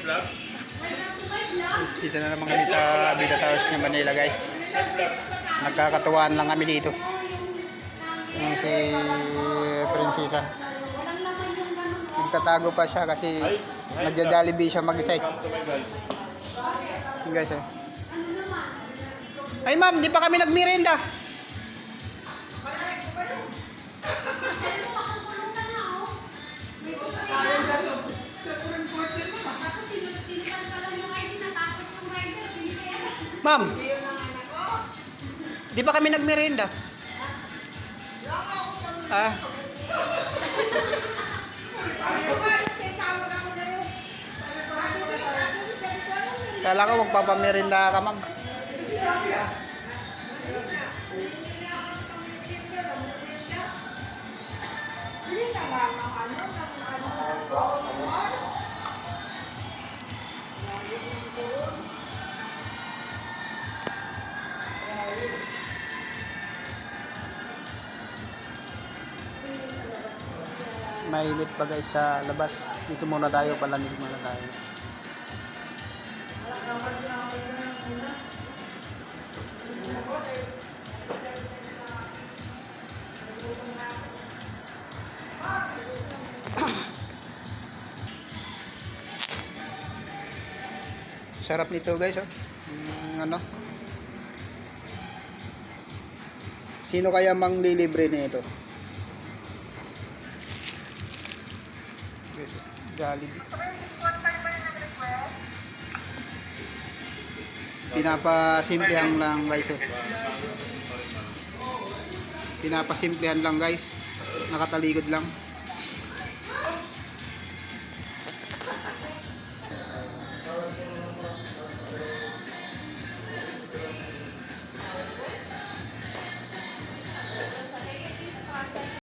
Guys, dito na naman kami sa Avida Towers ng Manila, guys. Nagkakatuwaan lang kami dito. Yung si Prinsesa. Nagtatago pa siya kasi nagja-Jollibee siya mag-isa. Guys, eh. Ay ma'am, di pa kami nagmerienda. Ma'am, di ba kami nagmerienda? Ah. Kala ko magpapamerienda ka, ma'am. Mainit pa guys sa labas. Dito muna tayo, palamig muna tayo. Sarap nito guys, oh. Ano? Sino kaya manglilibre nito? Guys, Jollibee. Pinapasimplihan lang guys, oh. Pinapasimplihan lang guys. Nakataligod lang.